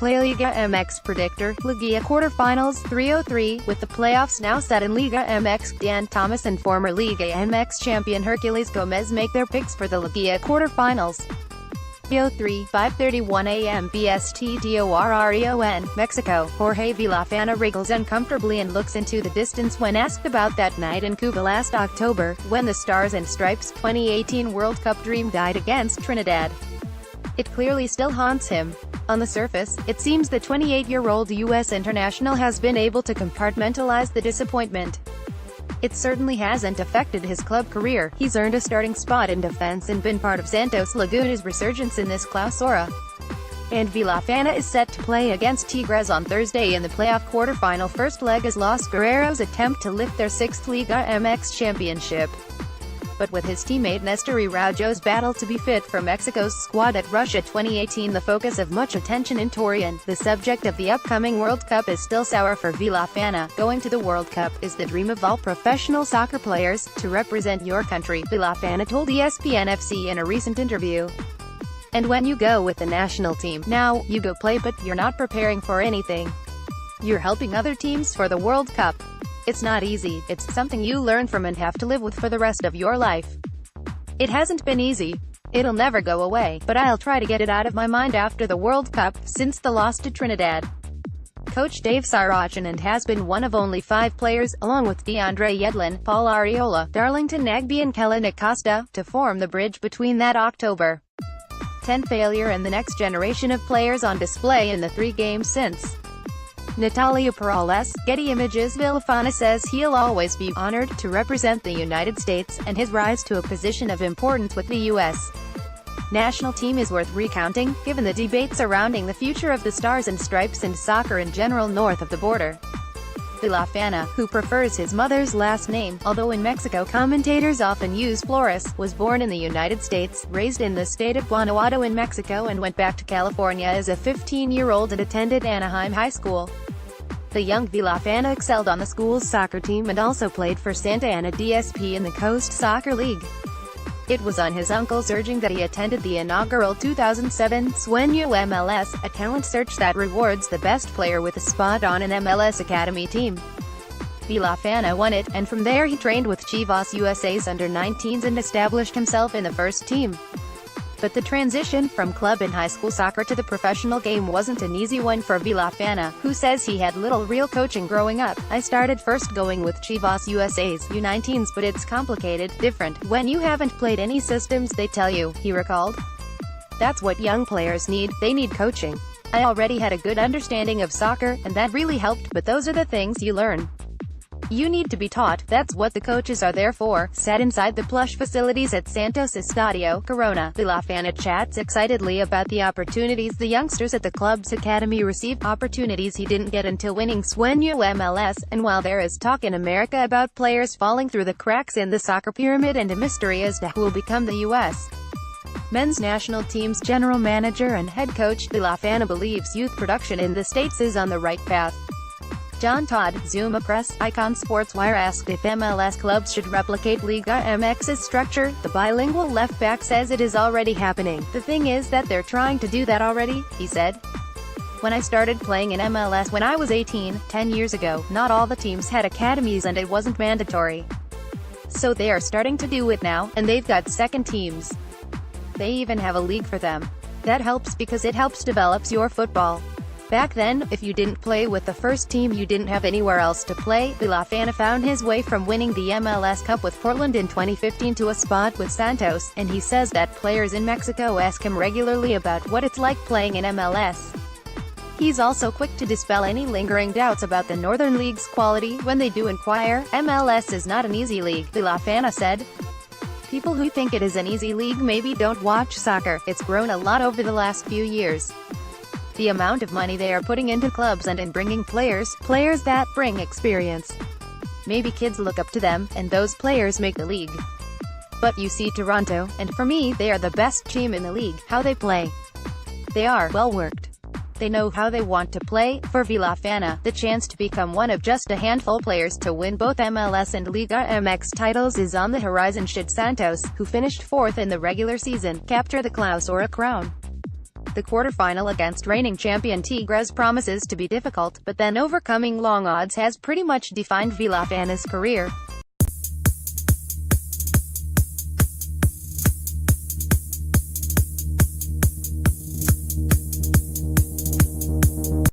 playLiga MX Predictor, Liguilla quarterfinals, 303, with the playoffs now set in Liga MX. Dan Thomas and former Liga MX champion Herculez Gomez make their picks for the Liguilla quarterfinals. 3:03, 5:31 a.m. BSTTORREON, Mexico. Jorge Villafana wriggles uncomfortably and looks into the distance when asked about that night in Couva last October, when the Stars and Stripes' 2018 World Cup dream died against Trinidad. It clearly still haunts him. On the surface, it seems the 28-year-old U.S. international has been able to compartmentalize the disappointment. It certainly hasn't affected his club career. He's earned a starting spot in defense and been part of Santos Laguna's resurgence in this clausura. And Villafana is set to play against Tigres on Thursday in the playoff quarterfinal first leg as Los Guerreros attempt to lift their sixth Liga MX championship. But with his teammate Nestor Araujo's battle to be fit for Mexico's squad at Russia 2018 the focus of much attention in Torreon, the subject of the upcoming World Cup is still sour for Villafana. Going to the World Cup is the dream of all professional soccer players, to represent your country, Villafana told ESPN FC in a recent interview. And when you go with the national team, now, you go play but you're not preparing for anything. You're helping other teams for the World Cup. It's not easy, it's something you learn from and have to live with for the rest of your life. It hasn't been easy. It'll never go away, but I'll try to get it out of my mind after the World Cup, since the loss to Trinidad. Coach Dave Sarachanan has been one of only 5 players, along with DeAndre Yedlin, Paul Arriola, Darlington Nagbe and Kellen Acosta, to form the bridge between that October 10 failure and the next generation of players on display in the 3 games since. Natalia Perales, Getty Images. Villafana says he'll always be honored to represent the United States, and his rise to a position of importance with the U.S. national team is worth recounting, given the debate surrounding the future of the Stars and Stripes and soccer in general north of the border. Villafana, who prefers his mother's last name, although in Mexico commentators often use Flores, was born in the United States, raised in the state of Guanajuato in Mexico and went back to California as a 15-year-old and attended Anaheim High School. The young Villafana excelled on the school's soccer team and also played for Santa Ana DSP in the Coast Soccer League. It was on his uncle's urging that he attended the inaugural 2007 Sueño MLS, a talent search that rewards the best player with a spot on an MLS Academy team. Villafana won it, and from there he trained with Chivas USA's under-19s and established himself in the first team. But the transition from club and high school soccer to the professional game wasn't an easy one for Villafana, who says he had little real coaching growing up. I started first going with Chivas USA's U19s, but it's complicated, different, when you haven't played any systems they tell you, he recalled. That's what young players need, they need coaching. I already had a good understanding of soccer, and that really helped, but those are the things you learn. You need to be taught, that's what the coaches are there for. Sat inside the plush facilities at Santos Estadio Corona, Villafana chats excitedly about the opportunities the youngsters at the club's academy received, opportunities he didn't get until winning Sueño MLS, and while there is talk in America about players falling through the cracks in the soccer pyramid and a mystery as to who will become the U.S. men's national team's general manager and head coach, Villafana believes youth production in the States is on the right path. John Todd, Zuma Press, Icon Sportswire asked if MLS clubs should replicate Liga MX's structure. The bilingual left-back says it is already happening. The thing is that they're trying to do that already, he said. When I started playing in MLS when I was 18, 10 years ago, not all the teams had academies and it wasn't mandatory. So they are starting to do it now, and they've got second teams. They even have a league for them. That helps because it helps develops your football. Back then, if you didn't play with the first team you didn't have anywhere else to play. Villafana found his way from winning the MLS Cup with Portland in 2015 to a spot with Santos, and he says that players in Mexico ask him regularly about what it's like playing in MLS. He's also quick to dispel any lingering doubts about the Northern League's quality when they do inquire. MLS is not an easy league, Villafana said. People who think it is an easy league maybe don't watch soccer. It's grown a lot over the last few years. The amount of money they are putting into clubs and in bringing players that bring experience. Maybe kids look up to them, and those players make the league. But you see Toronto, and for me, they are the best team in the league. How they play. They are well-worked. They know how they want to play. For Villafana, the chance to become one of just a handful players to win both MLS and Liga MX titles is on the horizon should Santos, who finished 4th in the regular season, capture the Clausura crown. The quarterfinal against reigning champion Tigres promises to be difficult, but then overcoming long odds has pretty much defined Villafana's career.